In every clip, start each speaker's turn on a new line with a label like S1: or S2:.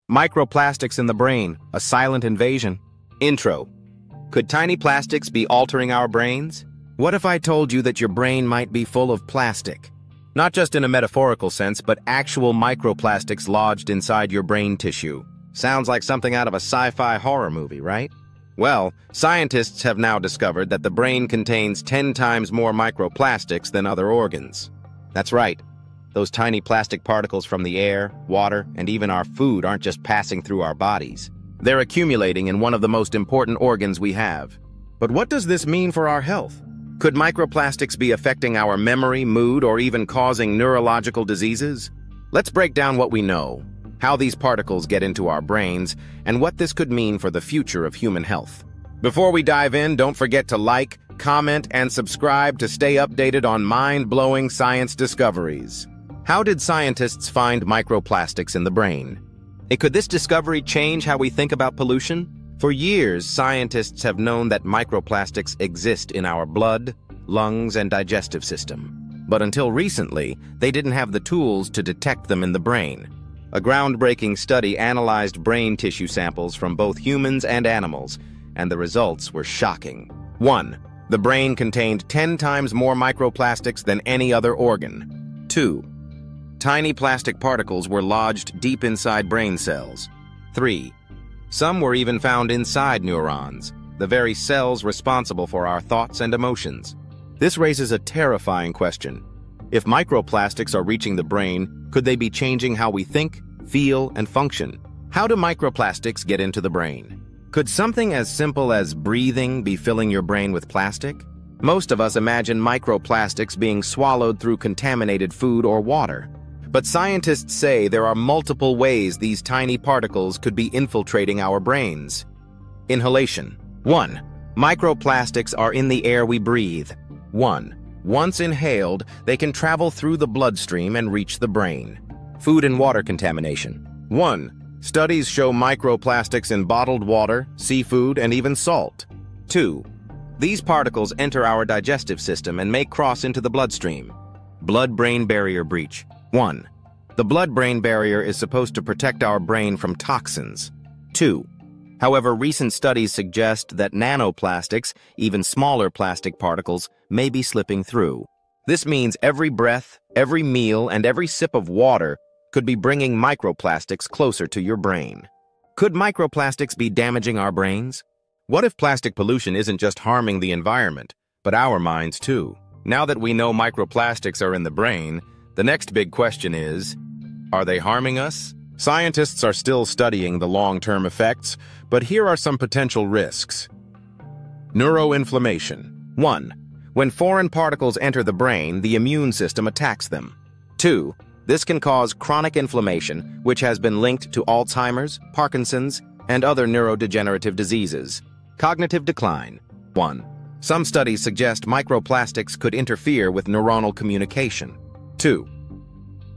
S1: Microplastics in the brain, a silent invasion. Intro. Could tiny plastics be altering our brains? What if I told you that your brain might be full of plastic? Not just in a metaphorical sense, but actual microplastics lodged inside your brain tissue. Sounds like something out of a sci-fi horror movie, right? Well, scientists have now discovered that the brain contains 10 times more microplastics than other organs. That's right. Those tiny plastic particles from the air, water, and even our food aren't just passing through our bodies. They're accumulating in one of the most important organs we have. But what does this mean for our health? Could microplastics be affecting our memory, mood, or even causing neurological diseases? Let's break down what we know, how these particles get into our brains, and what this could mean for the future of human health. Before we dive in, don't forget to like, comment, and subscribe to stay updated on mind-blowing science discoveries. How did scientists find microplastics in the brain? Could this discovery change how we think about pollution? For years, scientists have known that microplastics exist in our blood, lungs, and digestive system. But until recently, they didn't have the tools to detect them in the brain. A groundbreaking study analyzed brain tissue samples from both humans and animals, and the results were shocking. 1. The brain contained 10 times more microplastics than any other organ. 2. Tiny plastic particles were lodged deep inside brain cells. 3. Some were even found inside neurons, the very cells responsible for our thoughts and emotions. This raises a terrifying question. If microplastics are reaching the brain, could they be changing how we think, feel, and function? How do microplastics get into the brain? Could something as simple as breathing be filling your brain with plastic? Most of us imagine microplastics being swallowed through contaminated food or water. But scientists say there are multiple ways these tiny particles could be infiltrating our brains. Inhalation. 1. Microplastics are in the air we breathe. 1. Once inhaled, they can travel through the bloodstream and reach the brain. Food and water contamination. 1. Studies show microplastics in bottled water, seafood, and even salt. 2. These particles enter our digestive system and may cross into the bloodstream. Blood-brain barrier breach. 1. The blood-brain barrier is supposed to protect our brain from toxins. 2. However, recent studies suggest that nanoplastics, even smaller plastic particles, may be slipping through. This means every breath, every meal, and every sip of water could be bringing microplastics closer to your brain. Could microplastics be damaging our brains? What if plastic pollution isn't just harming the environment, but our minds too? Now that we know microplastics are in the brain, the next big question is, are they harming us? Scientists are still studying the long-term effects, but here are some potential risks. Neuroinflammation. 1. When foreign particles enter the brain, the immune system attacks them. 2. This can cause chronic inflammation, which has been linked to Alzheimer's, Parkinson's, and other neurodegenerative diseases. Cognitive decline. 1. Some studies suggest microplastics could interfere with neuronal communication. 2.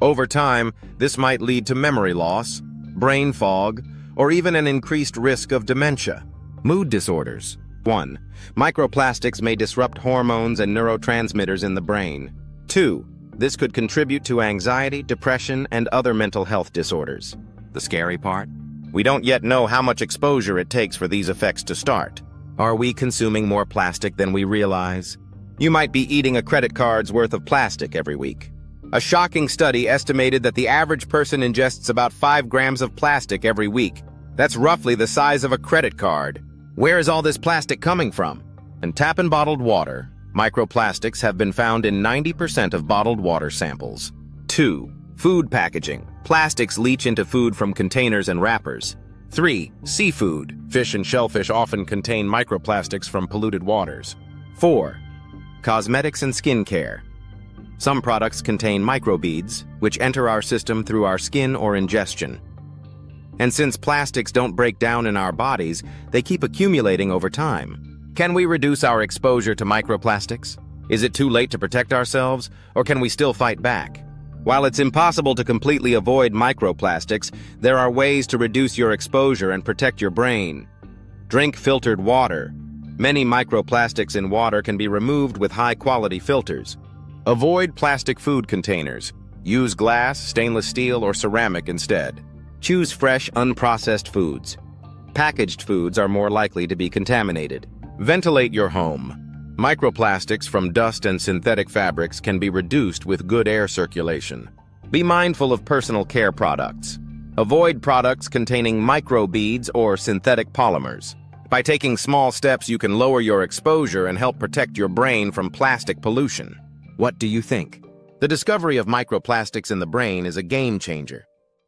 S1: Over time, this might lead to memory loss, brain fog, or even an increased risk of dementia. Mood disorders. 1. Microplastics may disrupt hormones and neurotransmitters in the brain. 2. This could contribute to anxiety, depression, and other mental health disorders. The scary part? We don't yet know how much exposure it takes for these effects to start. Are we consuming more plastic than we realize? You might be eating a credit card's worth of plastic every week. A shocking study estimated that the average person ingests about 5 grams of plastic every week. That's roughly the size of a credit card. Where is all this plastic coming from? In tap and bottled water, microplastics have been found in 90% of bottled water samples. 2. Food packaging. Plastics leach into food from containers and wrappers. 3. Seafood. Fish and shellfish often contain microplastics from polluted waters. 4. Cosmetics and skincare. Some products contain microbeads, which enter our system through our skin or ingestion. And since plastics don't break down in our bodies, they keep accumulating over time. Can we reduce our exposure to microplastics? Is it too late to protect ourselves, or can we still fight back? While it's impossible to completely avoid microplastics, there are ways to reduce your exposure and protect your brain. Drink filtered water. Many microplastics in water can be removed with high-quality filters. Avoid plastic food containers. Use glass, stainless steel, or ceramic instead. Choose fresh, unprocessed foods. Packaged foods are more likely to be contaminated. Ventilate your home. Microplastics from dust and synthetic fabrics can be reduced with good air circulation. Be mindful of personal care products. Avoid products containing microbeads or synthetic polymers. By taking small steps, you can lower your exposure and help protect your brain from plastic pollution. What do you think? The discovery of microplastics in the brain is a game changer.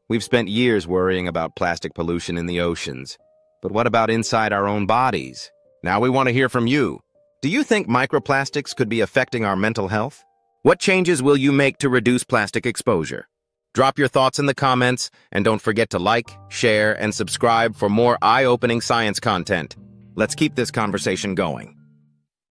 S1: We've spent years worrying about plastic pollution in the oceans. But what about inside our own bodies? Now we want to hear from you. Do you think microplastics could be affecting our mental health? What changes will you make to reduce plastic exposure? Drop your thoughts in the comments, and don't forget to like, share, and subscribe for more eye-opening science content. Let's keep this conversation going.